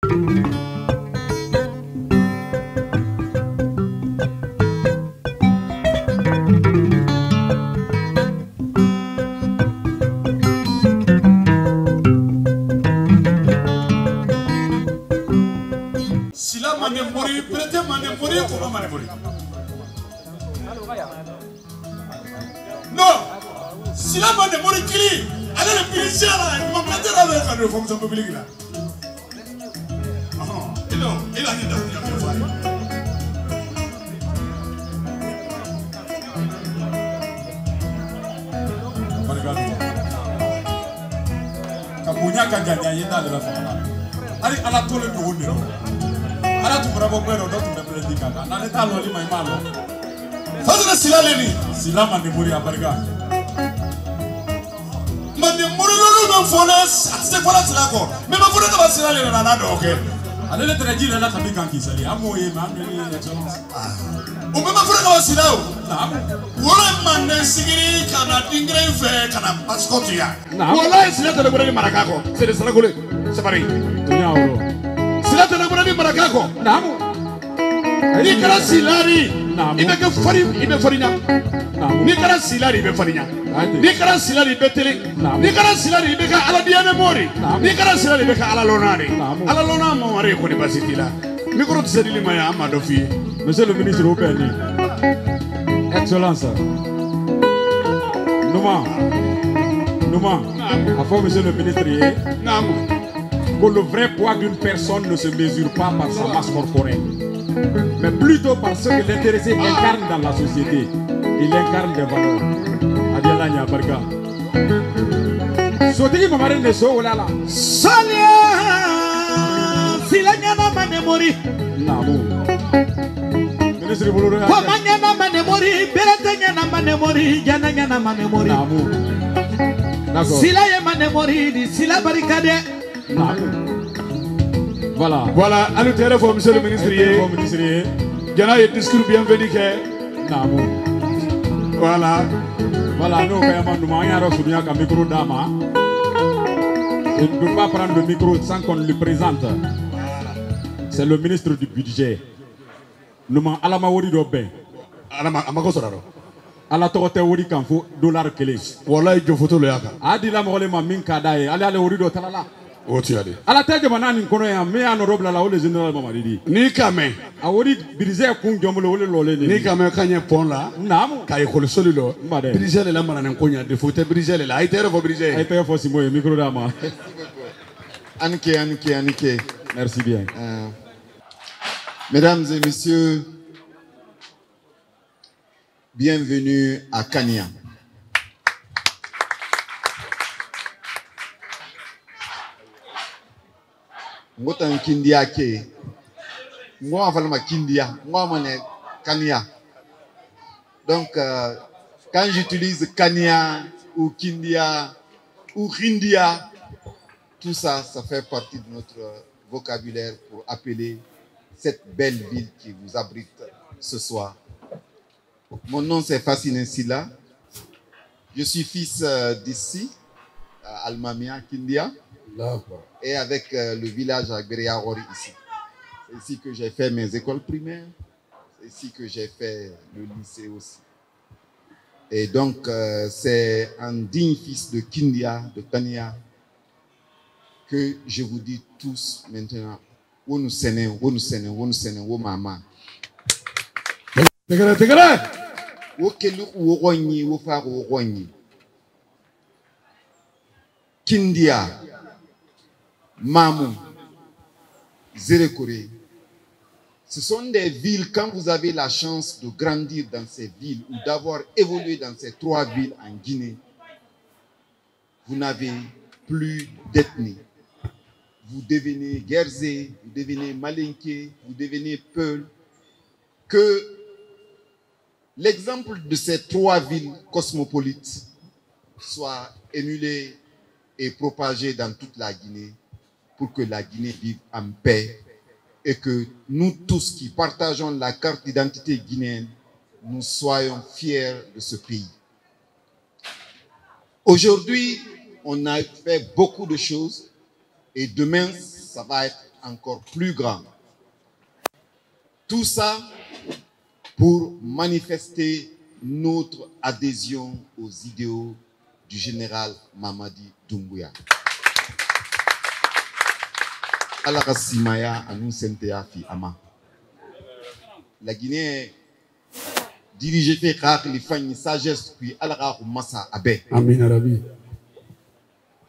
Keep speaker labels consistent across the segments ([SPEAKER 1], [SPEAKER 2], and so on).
[SPEAKER 1] Non, si la bande mori kili, allez le pilier là, il m'a planté là avec la fonction publique là. Il a dit Kabunya kaganya yenda le fama. Ali ala tole no wonde. Ala tu bravo kwero do tu me predika. Na leta lo li mai malo. Fazana silaleni, silama ne muri abarga. Mande muri no fonas, ase fola silako. Me ma fona ka silaleni na nado okay. Ale le treji le la kabika kisali. Amoye ma ameli excellence. O me ma fona ka silao. Na. Wala mande sigiri kana dingre fe kana paskotia. Wala silata le muri marakako. C'est de salakole. C'est pareil. Tunyao. Silata le muri marakako. Namu. Ni kara silari. Ibe ke fari ibe farinya. Ni kara silari ibe farinya. Ni kara silari ibe tele. Ni kara silari ibe ka ala diane mori. Ni kara silari ibe ka ala lonari. Ala lona mo mari ko ni basitila. Micro tsedili maya amado fi. Monsieur le ministre Openi. Excellence. Nouma. Afin monsieur le ministre que le vrai poids d'une personne ne se mesure pas par sa masse corporelle, mais plutôt par ce que l'intéressé incarne dans la société. Il incarne des valeurs. Adiala Nyabarga. Sotigi Mamare Neso, oh là là. Salia Silanyana Manemori. Namu. Ministre Boulou. Komanyana Manemori, Beratanyana Manemori, Yananyana Manemori. Namu. D'accord. Silaya Manemori, Sila Barikade. Voilà. Voilà, à l'intérieur, monsieur le ministre. Il y a un discours bienvenu. Voilà. Voilà, nous, micro d'ama. Il ne peut pas prendre le micro sans qu'on le présente. C'est le ministre du budget. Nous m'en alama wori do ben. Alama amakosoraro. Ala tokote wori kanfo dollar kele. Wallahi jo photo le yaka. Adi la mogole ma min kadaye. Ali wori do talala. Ala tege manani kono ya me honorable la ole général Mamadidi. Ni kame. A wori brisé kun jomlo ole lole ni. Ni kame kanye pon la. Namu. Kay ko solilo. Brisé le la manane konya de faut brisé le la. Ay tere fo brisé. Ay tere fo simo micro dama. Anke. Merci bien.
[SPEAKER 2] Mesdames et messieurs, bienvenue à Kania. Ngotan Kindia ke. Moi avant Kindia, moi mané Kania. Donc quand j'utilise Kania ou Kindia ou Rindia, tout ça, ça fait partie de notre vocabulaire pour appeler cette belle ville qui vous abrite ce soir. Mon nom c'est Fassine Silla. Je suis fils d'ici, Almamia, Kindia. Et avec le village à Gréarori ici. C'est ici que j'ai fait mes écoles primaires. C'est ici que j'ai fait le lycée aussi. Et donc, c'est un digne fils de Kindia, de Kania, que je vous dis tous maintenant, où nous sènons, où maman. Kindia, Mamou, Zérekore, ce sont des villes, quand vous avez la chance de grandir dans ces villes ou d'avoir évolué dans ces trois villes en Guinée, vous n'avez plus d'ethnie. Vous devenez Guerzé, vous devenez Malinké, vous devenez Peul. Que l'exemple de ces trois villes cosmopolites soit émulé et propagé dans toute la Guinée pour que la Guinée vive en paix et que nous tous qui partageons la carte d'identité guinéenne, nous soyons fiers de ce pays. Aujourd'hui, on a fait beaucoup de choses et demain, ça va être encore plus grand. Tout ça pour manifester notre adhésion aux idéaux du général Mamadi Doumbouya. Alaka Simaya Anou Sentea Fi Ama. La Guinée dirigée par les sagesse puis Alaka Massa Abe.
[SPEAKER 3] Amin Arabi.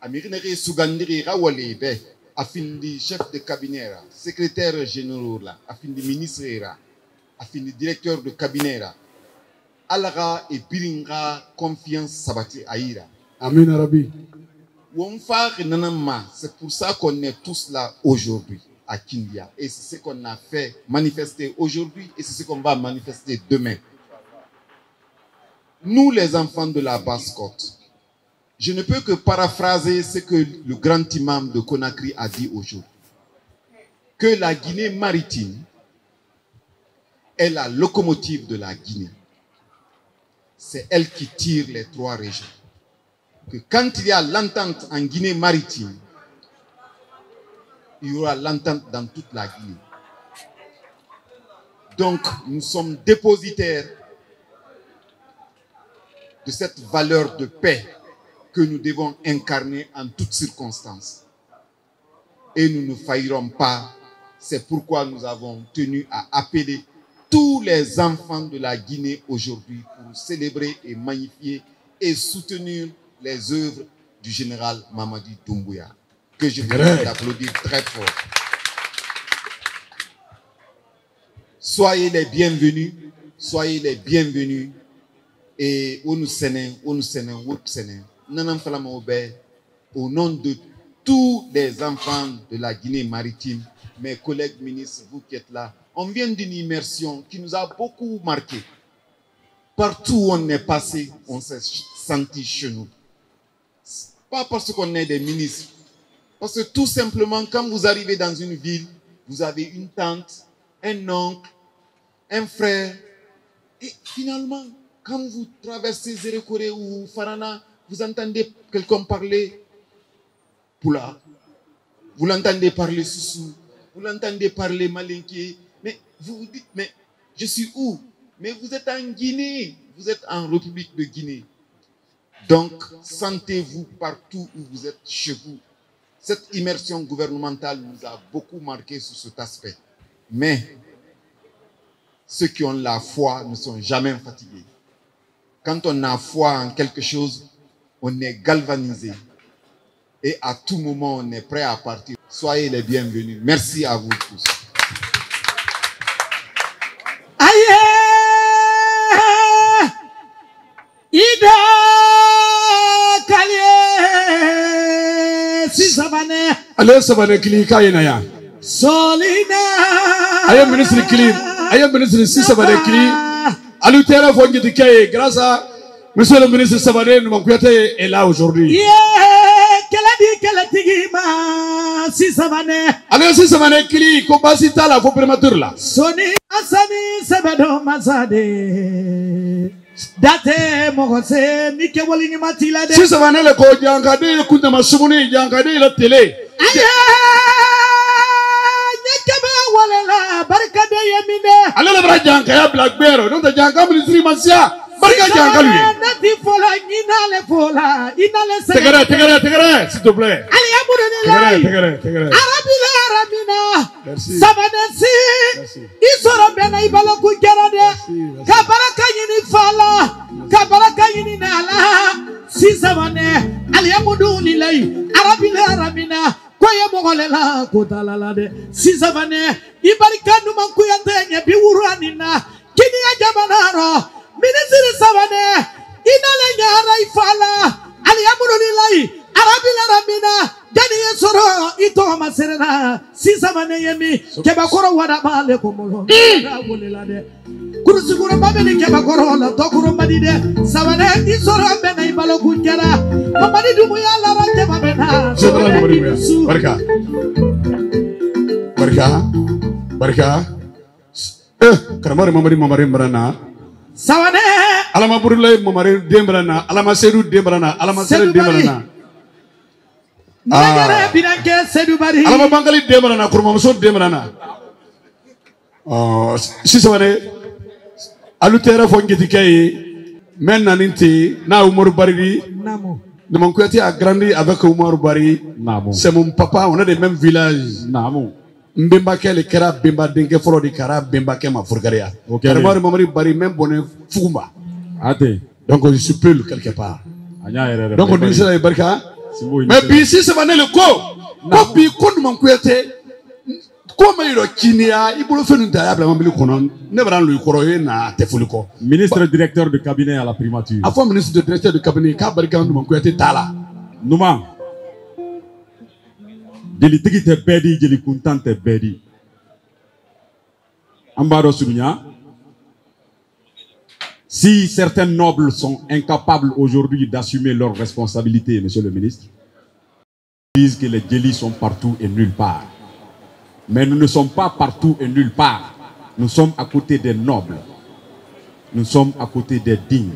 [SPEAKER 2] Amirine Sougandiri Rawale Be. Afin de chef de cabinet, secrétaire général, afin de ministre, afin de directeur de cabinet, Alara et Biringa confiance sabati aïra.
[SPEAKER 3] Amin Arabi.
[SPEAKER 2] C'est pour ça qu'on est tous là aujourd'hui à Kindia. Et c'est ce qu'on a fait manifester aujourd'hui et c'est ce qu'on va manifester demain. Nous les enfants de la Basse-Côte, je ne peux que paraphraser ce que le grand imam de Conakry a dit aujourd'hui. Que la Guinée maritime est la locomotive de la Guinée. C'est elle qui tire les 3 régions. Que quand il y a l'entente en Guinée maritime, il y aura l'entente dans toute la Guinée. Donc, nous sommes dépositaires de cette valeur de paix que nous devons incarner en toutes circonstances. Et nous ne faillirons pas. C'est pourquoi nous avons tenu à appeler tous les enfants de la Guinée aujourd'hui pour célébrer et magnifier et soutenir les œuvres du général Mamadi Doumbouya. Que je vous d'applaudir très fort. Soyez les bienvenus. Soyez les bienvenus. Et au nom de tous les enfants de la Guinée maritime, mes collègues ministres, vous qui êtes là, on vient d'une immersion qui nous a beaucoup marqué. Partout où on est passé, on s'est senti chez nous. Pas parce qu'on est des ministres, parce que tout simplement, quand vous arrivez dans une ville, vous avez une tante, un oncle, un frère, et finalement, quand vous traversez Zérekore ou Farana, vous entendez quelqu'un parler Poula, vous l'entendez parler Soussou, vous l'entendez parler Malinké, mais vous vous dites, mais je suis où? Mais vous êtes en Guinée, vous êtes en République de Guinée. Donc, sentez-vous partout où vous êtes chez vous. Cette immersion gouvernementale nous a beaucoup marqué sur cet aspect. Mais, ceux qui ont la foi ne sont jamais fatigués. Quand on a foi en quelque chose, on est galvanisé. Et à tout moment, on est prêt à partir. Soyez les bienvenus. Merci à vous tous.
[SPEAKER 4] Aïe! Ida Kalié Si Savane.
[SPEAKER 3] Allez, Savane Kili Kayena.
[SPEAKER 4] Solina.
[SPEAKER 3] Aïe, ministre Kili. Aïe, ministre Si Savane Kili. Alutera Fongitikaye, grâce à monsieur le ministre Savane, nous est là aujourd'hui.
[SPEAKER 4] Si Savane.
[SPEAKER 3] Allez, Si Savane Kili, Kobasita la faux prémature là.
[SPEAKER 4] Soni Asani Sebedo Mazade. Date Mogose, Mike Walini Matila.
[SPEAKER 3] Si Savane le Kodjangade, Kundama Sumuni, Jangade la télé.
[SPEAKER 4] Aïe! Barka de Yemine.
[SPEAKER 3] Allez, le bras Jankaya Black Bear, non de Jankam Lizri Masia. Barka Jankalu. Tegere, s'il te plaît. Tegere. Merci.
[SPEAKER 4] Sabanesi. Isoro bena ibalo kugerade. Kabaraka yini fala. Kabaraka yini nala. Si sabane. Aliamudu nilai. Arabile aramina. Koye mogolela kotalala de. Si sabane. Ibarikanu mankuyate nye biwuranina. Kini ajabanaro. Ministre Savane, inale nyara ifala, aliamuru nilai, arabila ramina, dani soro ito maserena, si Savane yemi, kebakoro wadabale komolo, rabulilade, kurusukuro mabeli kebakoro la tokuro madide, Savane isoro bena ibalo kunjara, mamadi dumuya la rante mabena,
[SPEAKER 3] barka, karamari mamari marana.
[SPEAKER 4] Savane
[SPEAKER 3] Alama Burlay Momari Dembrana, Alama Seru Dembrana, Alama Seru Dembrana.
[SPEAKER 4] Nagara binanke Sedubari.
[SPEAKER 3] Alama bangali demarana kurmamuso demarana. Sisabane alutera fongiti kay men naninti na Umaru Bari.
[SPEAKER 4] Namo.
[SPEAKER 3] Namankouati a grandi avec Umaru Bari. C'est mon papa, on est des mêmes villages.
[SPEAKER 1] Namo.
[SPEAKER 3] Mbembake le kera bemba denke foro di kara bembake ma furgaria. Karamaru Mamari Bari même bonne Fumba.
[SPEAKER 1] Ate.
[SPEAKER 3] Donc je suis plus quelque part. Donc on dit ça les barka. Mais puis si c'est mané le ko bi ko Namankouati comme il est Kinia, il peut faire une table à Mamili Konon, ne va lui croire na Tefuliko.
[SPEAKER 1] Ministre directeur de cabinet à la primature.
[SPEAKER 3] Avant ministre de directeur de cabinet, Kabargan Namankouati Tala.
[SPEAKER 1] Nouma. Jeli tigi te bedi, jeli kuntan te bedi. Ambaro Sounia. Si certains nobles sont incapables aujourd'hui d'assumer leurs responsabilités, monsieur le ministre, ils disent que les djélis sont partout et nulle part. Mais nous ne sommes pas partout et nulle part. Nous sommes à côté des nobles. Nous sommes à côté des dignes.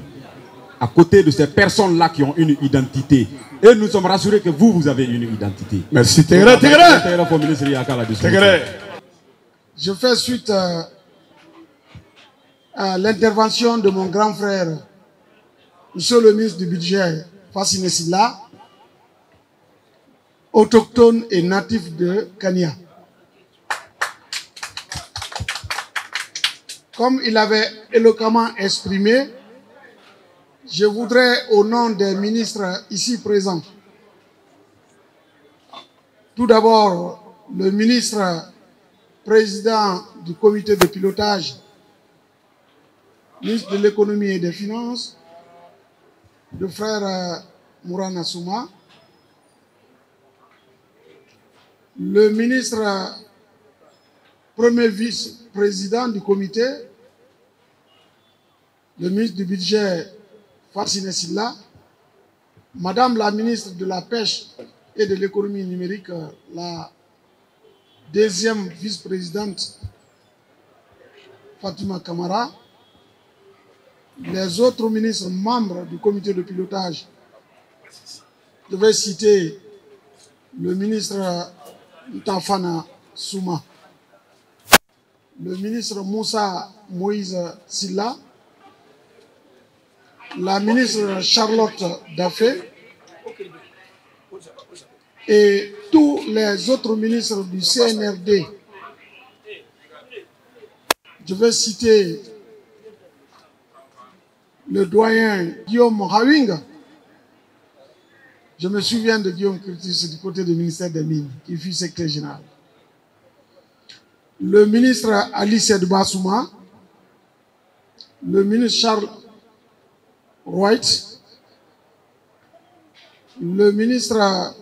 [SPEAKER 1] À côté de ces personnes-là qui ont une identité. Et nous sommes rassurés que vous avez une identité.
[SPEAKER 3] Merci. Tegre.
[SPEAKER 5] Je fais suite à l'intervention de mon grand frère, monsieur le ministre du Budget, Fassine Silla, autochtone et natif de Kania. Comme il avait éloquemment exprimé, je voudrais, au nom des ministres ici présents, tout d'abord le ministre président du comité de pilotage, ministre de l'économie et des finances, le frère Mourana Souma, le ministre premier vice-président du comité, le ministre du budget Fassine Silla, madame la ministre de la pêche et de l'économie numérique, la deuxième vice-présidente Fatima Kamara, les autres ministres membres du comité de pilotage. Je vais citer le ministre Ntafana Souma, le ministre Moussa Moïse Silla, la ministre Charlotte Daffé et tous les autres ministres du CNRD. Je vais citer le doyen Guillaume Hawing. Je me souviens de Guillaume Curtis du côté du ministère des Mines, qui fut secrétaire général. Le ministre Alice Edouba-Souma, le ministre Charles Wright, le ministre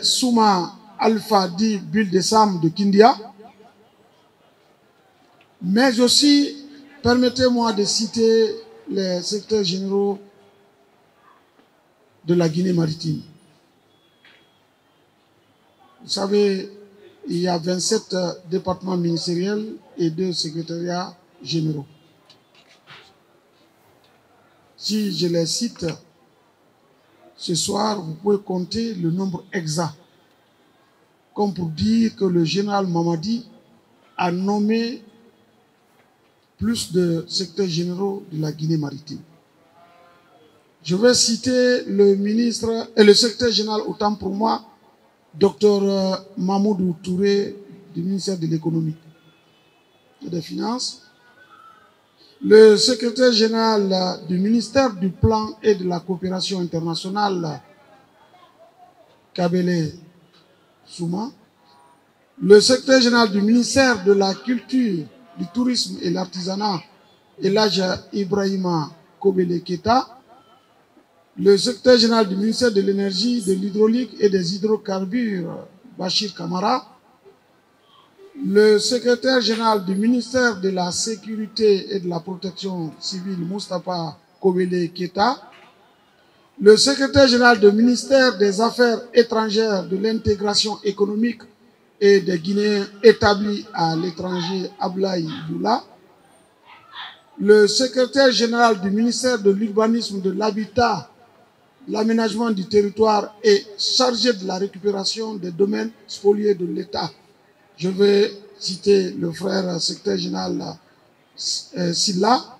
[SPEAKER 5] Souma Alpha Di Buldesam de Kindia, mais aussi, permettez-moi de citer les secrétaires généraux de la Guinée maritime. Vous savez, il y a 27 départements ministériels et 2 secrétariats généraux. Si je les cite, ce soir, vous pouvez compter le nombre exact. Comme pour dire que le général Mamadi a nommé plus de secrétaires généraux de la Guinée maritime. Je vais citer le ministre et le secrétaire général, autant pour moi, Dr Mahmoudou Touré du ministère de l'économie et des finances, le secrétaire général du ministère du plan et de la coopération internationale, Kabele Souma, le secrétaire général du ministère de la culture, du tourisme et l'artisanat, Elijah Ibrahima Kobele Keta, le secrétaire général du ministère de l'énergie, de l'hydraulique et des hydrocarbures, Bachir Kamara, le secrétaire général du ministère de la sécurité et de la protection civile, Moustapha Kobele Keta, le secrétaire général du ministère des Affaires étrangères, de l'intégration économique et des Guinéens établis à l'étranger, Ablaï Doula, le secrétaire général du ministère de l'urbanisme, de l'habitat l'aménagement du territoire est chargé de la récupération des domaines spoliés de l'État. Je vais citer le frère secrétaire général Silla.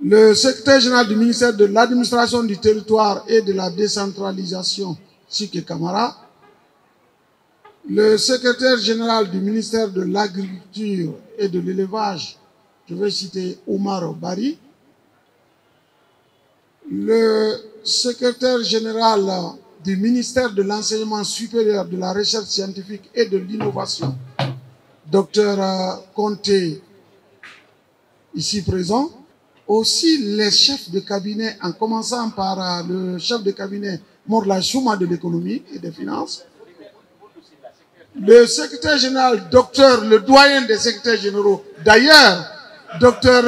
[SPEAKER 5] Le secrétaire général du ministère de l'administration du territoire et de la décentralisation, Sike Kamara. Le secrétaire général du ministère de l'agriculture et de l'élevage, je vais citer Omar Bari. Le secrétaire général du ministère de l'enseignement supérieur, de la recherche scientifique et de l'innovation, Dr Conté, ici présent. Aussi les chefs de cabinet, en commençant par le chef de cabinet Morla Chouma de l'économie et des finances, le secrétaire général, docteur, le doyen des secrétaires généraux, d'ailleurs, docteur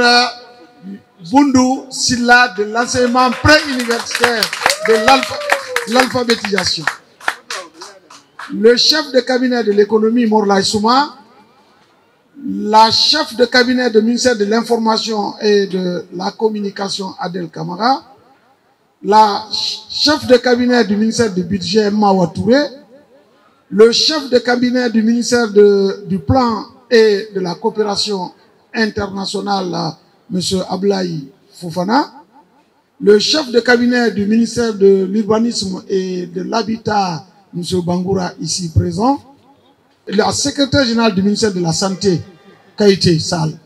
[SPEAKER 5] Bundu Silla de l'enseignement pré-universitaire de l'alphabétisation. Le chef de cabinet de l'économie, Morla Chouma, la chef de cabinet du ministère de l'Information et de la Communication, Adel Kamara, la chef de cabinet du ministère du Budget, Mawa Touré, le chef de cabinet du ministère du Plan et de la Coopération internationale, M. Ablaï Fofana, le chef de cabinet du ministère de l'Urbanisme et de l'Habitat, M. Bangoura, ici présent, la secrétaire générale du ministère de la Santé, Kaïté Sal,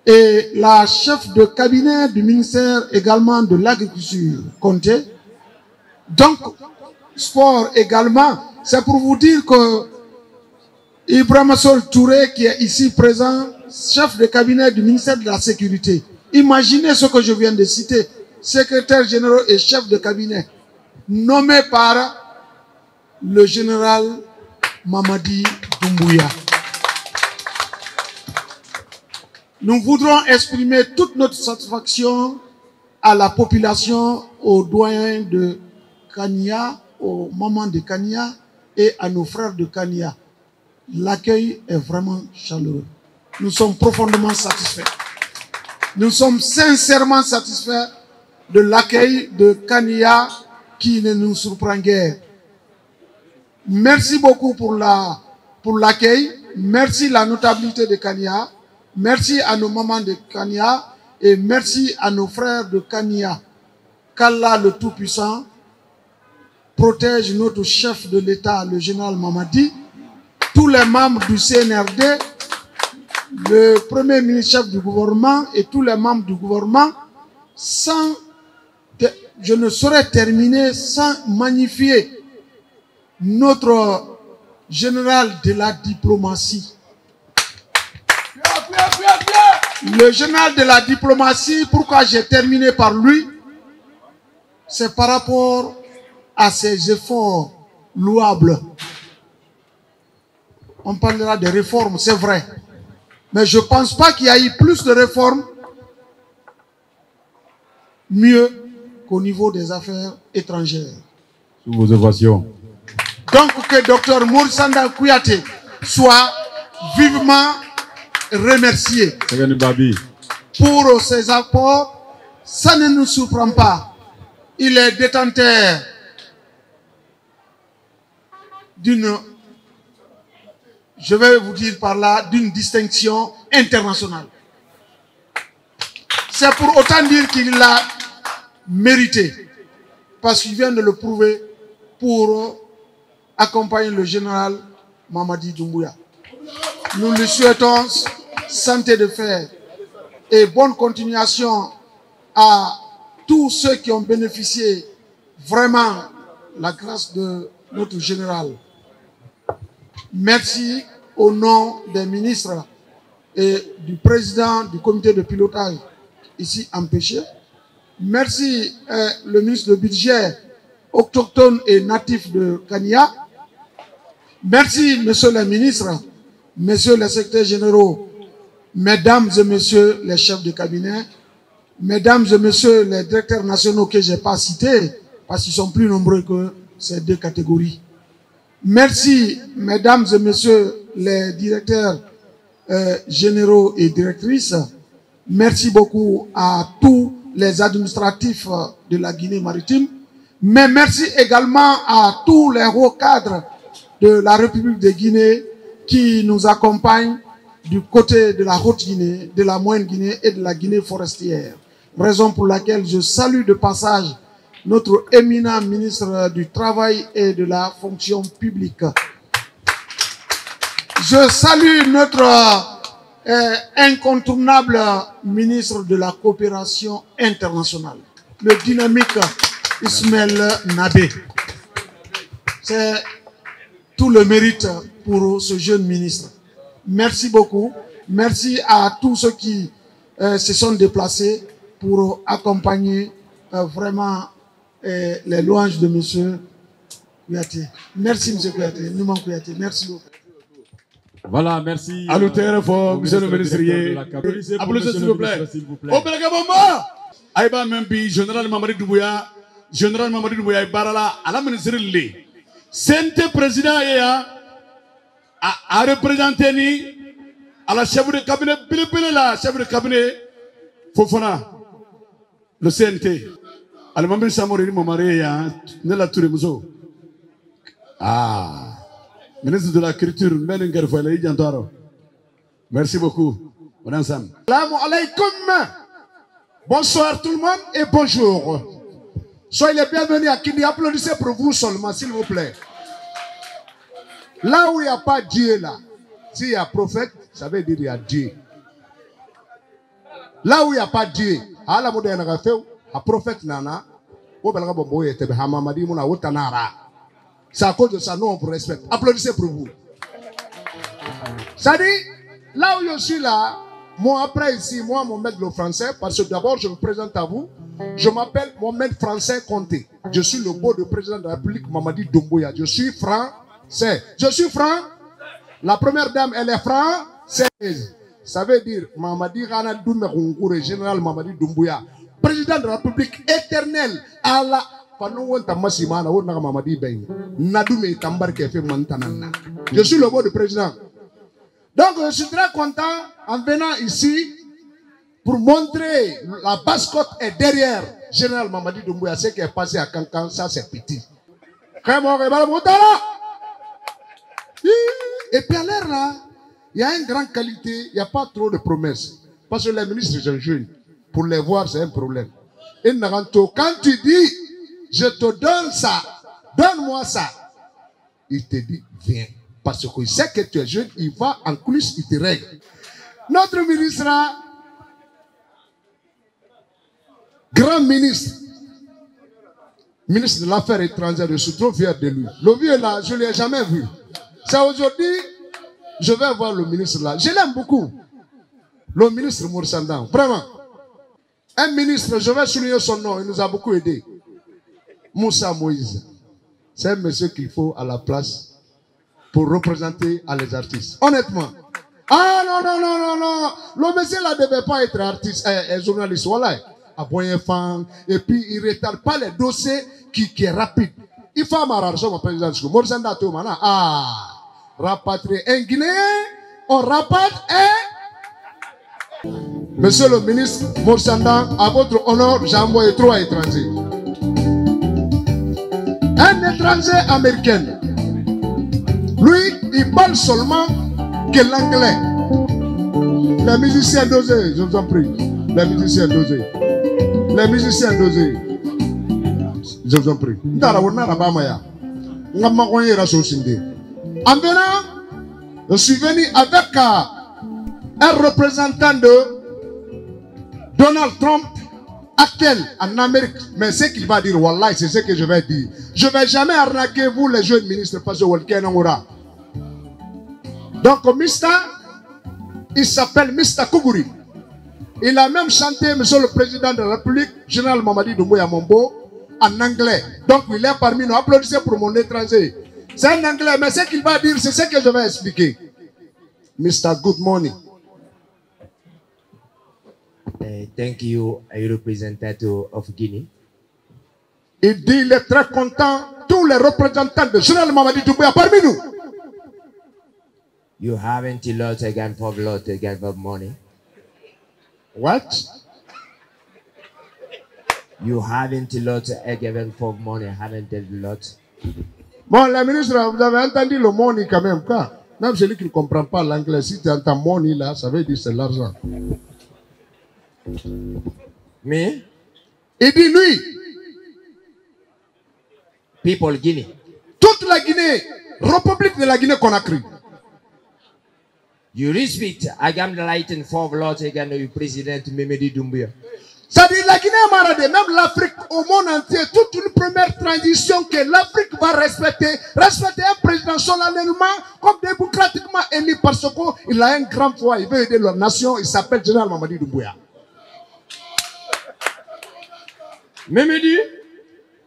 [SPEAKER 5] et la chef de cabinet du ministère également de l'Agriculture, Conté. Donc, sport également, c'est pour vous dire que Ibrahima Sol Touré, qui est ici présent, chef de cabinet du ministère de la Sécurité. Imaginez ce que je viens de citer, secrétaire général et chef de cabinet, nommé par le général Mamadi Doumbouya. Nous voudrons exprimer toute notre satisfaction à la population, aux doyens de Kania, aux mamans de Kania et à nos frères de Kania. L'accueil est vraiment chaleureux. Nous sommes profondément satisfaits. Nous sommes sincèrement satisfaits de l'accueil de Kania qui ne nous surprend guère. Merci beaucoup pour l'accueil. Merci la notabilité de Kania. Merci à nos mamans de Kania et merci à nos frères de Kania. Qu'Allah le Tout-Puissant protège notre chef de l'État, le général Mamadi, tous les membres du CNRD, le premier ministre-chef du gouvernement et tous les membres du gouvernement. Je ne saurais terminer sans magnifier notre général de la diplomatie. Le général de la diplomatie, pourquoi j'ai terminé par lui? C'est par rapport à ses efforts louables. On parlera de réformes, c'est vrai. Mais je ne pense pas qu'il y a eu plus de réformes mieux qu'au niveau des affaires étrangères.
[SPEAKER 1] Sous vos ovations.
[SPEAKER 5] Donc que Dr Moursanda Kouyaté soit vivement remercié pour ses apports. Ça ne nous surprend pas. Il est détenteur d'une, je vais vous dire par là, d'une distinction internationale. C'est pour autant dire qu'il l'a mérité, parce qu'il vient de le prouver pour accompagner le général Mamadi Doumbouya. Nous lui souhaitons santé de fer et bonne continuation à tous ceux qui ont bénéficié vraiment la grâce de notre général. Merci au nom des ministres et du président du comité de pilotage ici empêché. Merci le ministre du budget autochtone et natif de Kania. Merci monsieur le ministre, messieurs les secrétaires généraux, mesdames et messieurs les chefs de cabinet, mesdames et messieurs les directeurs nationaux que je n'ai pas cités, parce qu'ils sont plus nombreux que ces deux catégories. Merci, mesdames et messieurs les directeurs généraux et directrices. Merci beaucoup à tous les administratifs de la Guinée maritime, mais merci également à tous les hauts cadres de la République de Guinée qui nous accompagnent du côté de la Haute-Guinée, de la Moyenne-Guinée et de la Guinée forestière. Raison pour laquelle je salue de passage notre éminent ministre du Travail et de la Fonction publique. Je salue notre incontournable ministre de la Coopération internationale, le dynamique Ismaël Nabé. C'est tout le mérite pour ce jeune ministre. Merci beaucoup. Merci à tous ceux qui se sont déplacés pour accompagner vraiment les louanges de M. Kouyaté. Merci M. Kouyaté. Nouman Kouyaté. Merci beaucoup.
[SPEAKER 1] Voilà, merci.
[SPEAKER 3] À l'auteur, monsieur le ministre. Applaudissez s'il vous plaît. Au Belgaboma, Aïba Membi, général Mamadi Doumbouya, Barala, à la ministre Lé. Sente président a représenté ni à la chef de cabinet, la chef de cabinet Fofana, le CNT. À la mamie Samori Momaria, Nella Touré-Mouzo. Ah, ministre de la Culture, Meninger Foyle, Yantaro. Merci beaucoup. On est ensemble.
[SPEAKER 6] Salam alaikum. Bonsoir tout le monde et bonjour. Soyez les bienvenus à Kindi. Applaudissez pour vous seulement, s'il vous plaît. Là où il n'y a pas Dieu, là, s'il y a prophète, ça veut dire qu'il y a Dieu. Là où il n'y a pas Dieu, à la mode de prophète nana, c'est à cause de ça, nous on vous respecte. Applaudissez pour vous. Ça dit, là où je suis là, moi après ici, moi Mohamed le français, parce que d'abord je me présente à vous, je m'appelle Mohamed Français Conté. Je suis le beau de président de la République Mamadi Doumbouya. Je suis français. Je suis franc. La première dame, elle est française. Ça veut dire Mamadi Rana Doumbouya, général Mamadi Doumbouya, président de la République éternelle à la. Je suis le beau de président. Donc je suis très content en venant ici pour montrer la basse-côte est derrière général Mamadi Doumbouya. Ce qui est passé à Kankan, ça c'est petit. Et puis à l'air là, il y a une grande qualité, il n'y a pas trop de promesses. Parce que les ministres sont jeunes. Pour les voir, c'est un problème. Et quand tu dis, je te donne ça, donne-moi ça, il te dit, viens. Parce qu'il sait que tu es jeune, il va en coulisses, il te règle. Notre ministre, grand ministre, ministre de l'Affaires étrangères, je suis trop fier de lui. Le vieux là, je ne l'ai jamais vu. C'est aujourd'hui, je vais voir le ministre là. Je l'aime beaucoup. Le ministre Moursandan, vraiment. Un ministre, je vais souligner son nom, il nous a beaucoup aidé. Moussa Moïse. C'est un monsieur qu'il faut à la place pour représenter les artistes. Honnêtement. Ah non, non, non, non, non. Le monsieur là ne devait pas être artiste, journaliste. Voilà. Et puis il ne retarde pas les dossiers qui est rapide. Il faut m'arranger mon président. Ah, rapatrier un Guinéen, on rapatrie un. Monsieur le ministre Morsanda, à votre honneur, j'ai envoyé 3 étrangers. Un étranger américain. Lui, il parle seulement que l'anglais. Les musiciens dosés, je vous en prie. Les musiciens dosés. Les musiciens dosés. Je vous en prie. En venant, je suis venu avec un représentant de Donald Trump actuel en Amérique. Mais ce qu'il va dire, Wallah, c'est ce que je vais dire. Je ne vais jamais arnaquer vous, les jeunes ministres, parce que Walken Amoura. Donc, il s'appelle Mr. Kougouri. Il a même chanté, monsieur le président de la République, général Mamadi Doumbouya Mombo, en anglais. Donc, il est parmi nous. Applaudissez pour mon étranger. C'est un anglais, mais ce qu'il va dire, c'est ce que je vais expliquer. Mr. Good morning.
[SPEAKER 7] Thank you, representative of Guinea.
[SPEAKER 6] Il dit il est très content, tous les représentants de général Mamadi Doumbouya parmi nous.
[SPEAKER 7] You haven't a lot of money.
[SPEAKER 6] What?
[SPEAKER 7] You haven't a lot given for money, haven't a lot.
[SPEAKER 6] Bon, la ministre, vous avez entendu le money quand même, quoi. Même celui qui ne comprend pas l'anglais, si tu entends money là, ça veut dire c'est l'argent.
[SPEAKER 7] Me?
[SPEAKER 6] Il dit lui.
[SPEAKER 7] People Guinea.
[SPEAKER 6] Toute la Guinée, République de la Guinée-Conakry.
[SPEAKER 7] You respect Agam the Light and for lot again the President Memedi Doumbouya.
[SPEAKER 6] C'est-à-dire la Guinée-Maradé, même l'Afrique au monde entier, toute une première transition que l'Afrique va respecter un président solennellement comme démocratiquement élu parce qu'il a un grand foi, il veut aider la nation, il s'appelle Général Mamadi Doumbouya.
[SPEAKER 7] Memedi?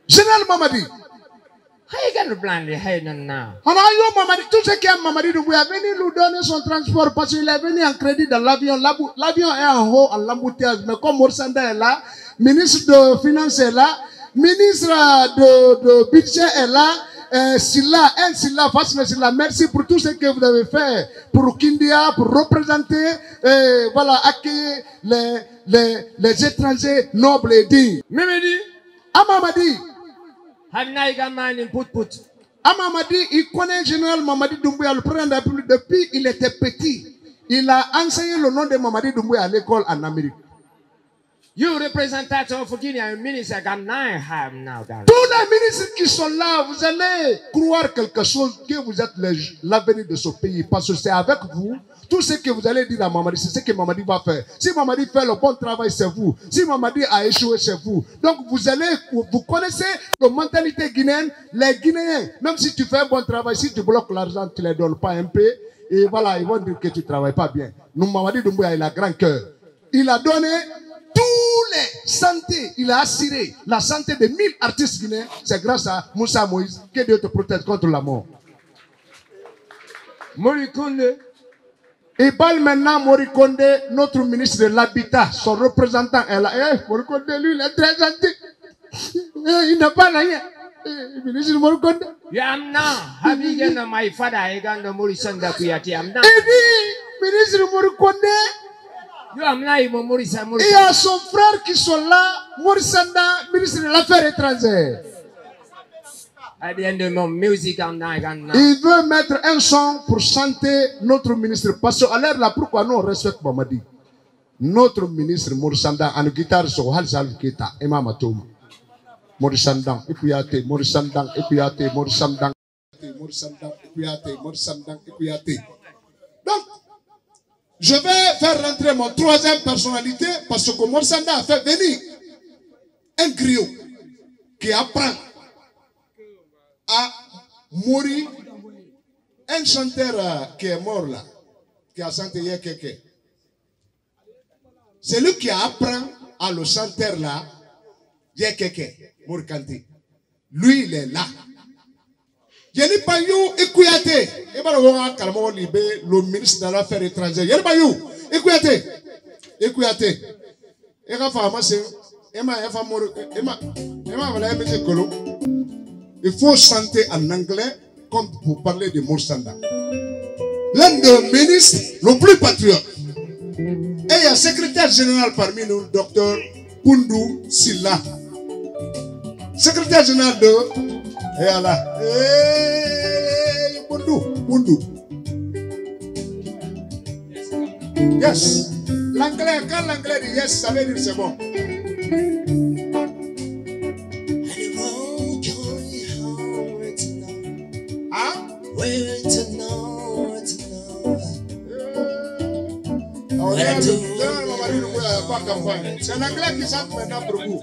[SPEAKER 6] Général Mamadi.
[SPEAKER 7] How you going to blind the head now?
[SPEAKER 6] Tout ce qui est Mamadi Doumbouya venu nous donner son transport parce qu'il est venu en crédit dans l'avion. L'avion est en haut, en l'embouteillage. Mais comme Morsanda est là, ministre de Finances est là, ministre de Budget est là, Silla, Silla, merci pour tout ce que vous avez fait pour Kindia, pour représenter, voilà, accueillir les étrangers nobles et dignes.
[SPEAKER 7] Memedi?
[SPEAKER 6] Mamadi.
[SPEAKER 7] Mamadi,
[SPEAKER 6] il connaît Général Mamadi Doumbouya, le président de la République, depuis il était petit. Il a enseigné le nom de Mamadi Doumbouya à l'école en Amérique.
[SPEAKER 7] You representative of Guinea, minister, tous
[SPEAKER 6] les ministres qui sont là, vous allez croire quelque chose que vous êtes l'avenir de ce pays. Parce que c'est avec vous, tout ce que vous allez dire à Mamadi, c'est ce que Mamadi va faire. Si Mamadi fait le bon travail, c'est vous. Si Mamadi a échoué, c'est vous. Donc vous connaissez la mentalité guinéenne, les Guinéens. Même si tu fais un bon travail, si tu bloques l'argent, tu ne les donnes pas un peu. Et voilà, ils vont dire que tu ne travailles pas bien. Nous, Mamadi Doumbouya, il a grand cœur. Il a donné tous les santé, il a assuré la santé de 1000 artistes guinéens. C'est grâce à Moussa Moïse que Dieu te protège contre la mort.
[SPEAKER 7] Morikonde.
[SPEAKER 6] Il parle maintenant Morikonde, notre ministre de l'Habitat, son représentant est là. Morikonde, lui, il est très gentil. Il n'a pas rien. Ministre Morikonde.
[SPEAKER 7] I'm now having my father, I got the Morisanda Kuyati. I'm now.
[SPEAKER 6] Ministre Morikonde. Il y a son frère qui sont là, Morisanda, ministre de l'Affaires étrangères. Il veut mettre un son pour chanter notre ministre. Parce que, alors là, pourquoi nous on respecte Mamadi? Notre ministre Morisanda, en guitare, sur Halsal Kita, Emma Matoma. Morisanda, Ipuyate, Morisanda, Ipuyate, Morisanda, Morisanda, Ipuyate, Morisanda, Ipuyate. Donc, je vais faire rentrer mon troisième personnalité parce que Morsanda a fait venir un griot qui apprend à mourir. Un chanteur qui est mort là, qui a chanté Yekeke. C'est lui qui apprend à le chanteur là, Yekeke, Mourkanti. Lui, il est là. Yeni Bayou Ekuyate, le ministre de l'Affaires étrangères. Yeni Bayou Ekuyate, Ekuyate. Il faut chanter en anglais comme vous parlez de Morsanda. L'un des ministres le plus patriote. Et il y a un secrétaire général parmi nous, docteur Pundu Silla. Secrétaire général de... Et là, Bundu. Yes. L'anglais, quand l'anglais dit yes, ça veut dire c'est bon. Hein? C'est l'anglais qui chante maintenant pour vous.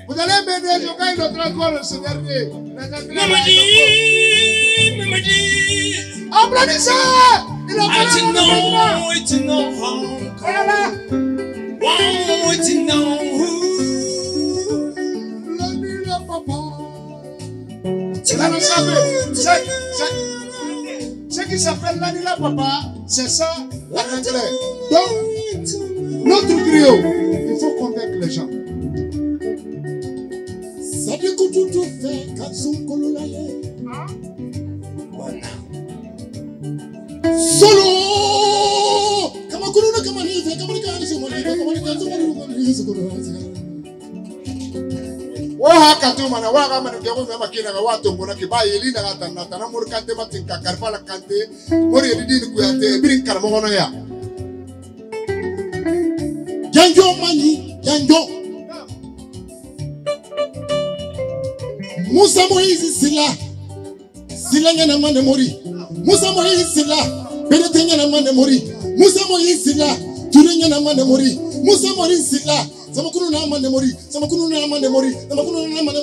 [SPEAKER 6] Vous allez m'aider, je gagne le transport ce dernier. Mamadi. Applaudissez! Il a fait le ce qui s'appelle l'anila papa, c'est ça en anglais. Donc, notre griot, il faut convaincre les gens. Solo! haka tu mana waga mana ke ko ma kina ga wato bona ke ba yeli na ta na mur kante matin ka karfala kante mur yeli din ku ya te birin karmo gono ya janjo mani janjo Musa Moïse sila ngana mane mori Musa Moïse sila benete ngana mane mori Musa Moïse sila turi ngana mane mori Musa Moïse sila sama kunu na mane mori sama kunu na mane mori sama kunu na mane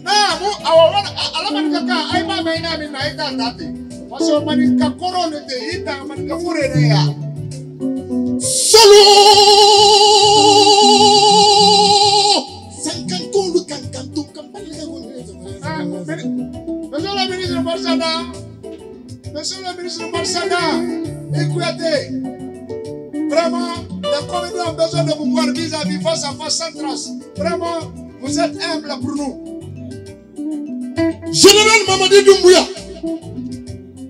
[SPEAKER 6] na mo awana alaman kaka ay ba may namin na ita dati paso manin ka korone te ita man ka fure na ya solo Monsieur le ministre Marsada, écoutez, vraiment, les comédiens ont besoin de vous voir vis-à-vis, face à face, sans trace. Vraiment, vous êtes humbles pour nous. Général Mamadi Doumbouya,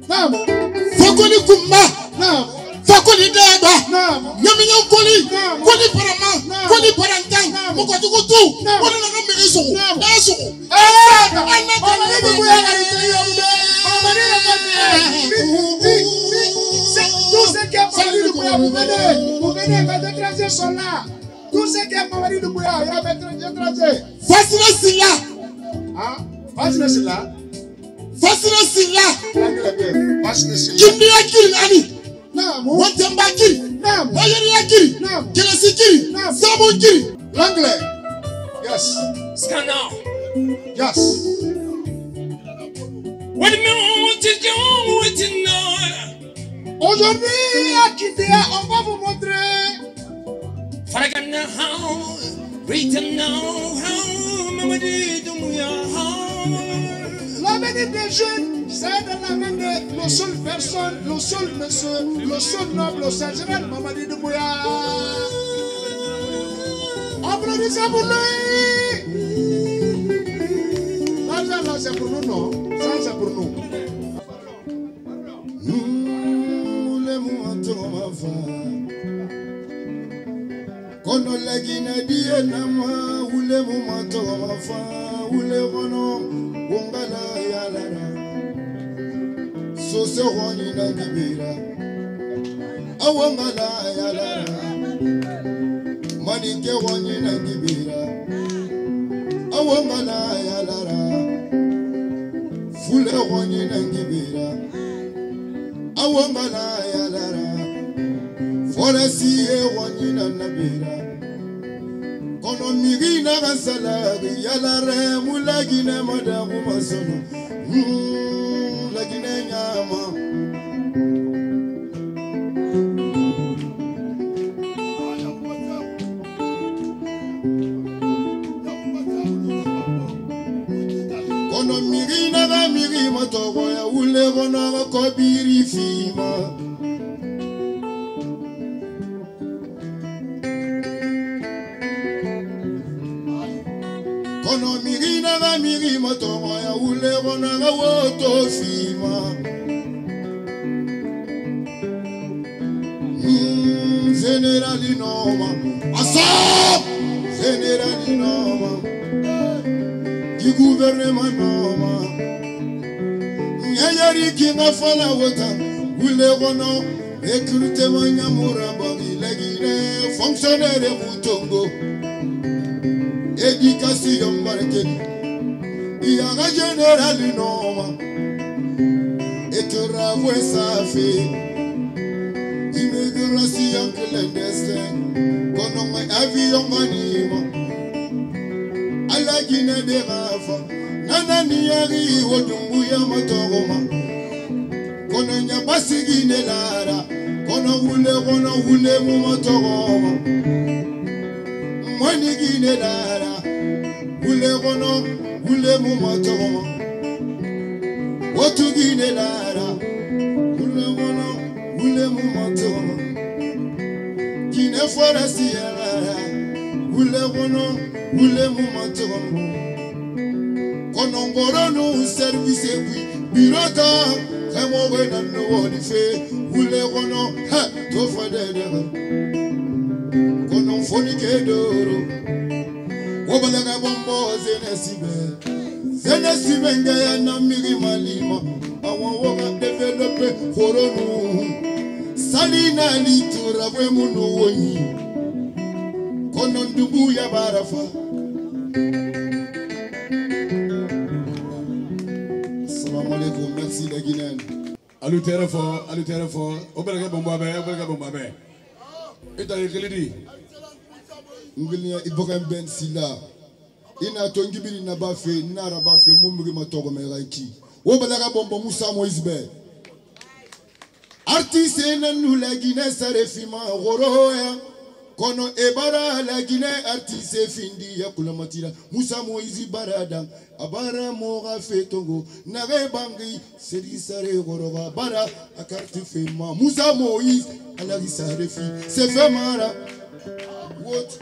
[SPEAKER 6] Fakoli Koumba, Fakoli Deba, Yaminyo Koli, Koli Parama, Koli Parantang, Mokotukutu, Koli Nagamiriso, Esso, tous ceux qui ont Mamadi Doumbouya, vous venez, les étrangers sont là. Tous ceux qui ont Mamadi Doumbouya, il y a des étrangers. Fasina Silla. Hein? Fasina Silla. Fasina Silla. Fasina Silla. Kimbiya Kiri Nani. Naam. Watemba Kiri. Naam. Wayeriya Kiri. Naam. Kelesi Kiri. Naam. Sabon Kiri. L'anglais. Yes.
[SPEAKER 7] Scandal.
[SPEAKER 6] Yes.
[SPEAKER 7] What do you want to do with it now?
[SPEAKER 6] Aujourd'hui, à Kidea, on va vous montrer.
[SPEAKER 7] Faragana how, written now how, Mamadi Doumbouya how.
[SPEAKER 6] L'avenir des jeunes, c'est dans la main de la seule personne, le seul monsieur, le seul noble, le seul général Mamadi Doumbouya. Applaudissez pour lui. L'argent là, c'est pour nous, non? Ça, c'est pour nous. Kono lagina die nama ule mumato mafa ule kono wongala yalara so se woni na gibira awongala yalara manike woni na gibira awongala yalara fule woni na gibira awongala yalara foresi e woni na nabira kono mirina gasalari yalara mulagina madamu masono lagina nyama kono mirina ga miri motogo ya ule kono ko biri fima kono mirina ga miri motogo ya ule kono ga woto fima generali noma asap generali noma du gouvernement noma nyayari kinga fala wota ule kono recrutement nyamura bangi legine fonctionnaire mutongo éducation marketing il y a un général noma et que ravoie ça fait immigration clandestine kono mai avion manima ala gine de rafa nana niyari wodumbuya motogoma kono nyabasi gine lara kono wule mu motogoma mwani gine lara wule mu motogoma wotu gine lara wule mu motogoma gine fora siyara wule mu motogoma kono ngoronu service epi birota kamo wena no wodi fe wule kono ha to fade de kono foni ke doro
[SPEAKER 8] Obalaga bombo zenesibe ngaya na miri malima awawoga develope koronu salina litura bwe munu woni kono ndubu ya barafa. Assalamu alaikum, merci la Guinée.
[SPEAKER 3] Alutere fort, obalaga bombo abe. Ita yekelidi.
[SPEAKER 8] Ngilnya ibokan ben sila. Ina tongibiri na bafe nara bafe mumuri matogo meraiki wobalaga bombo Musa Moizbe artiste nanu la Guinée sarefima goroya kono ebara la Guinée artiste findi ya kulamatira Musa Moizi barada abara moga fetongo nare bangi seri sare goroba bara akarti fema Musa Moiz alagi sarefi se femara what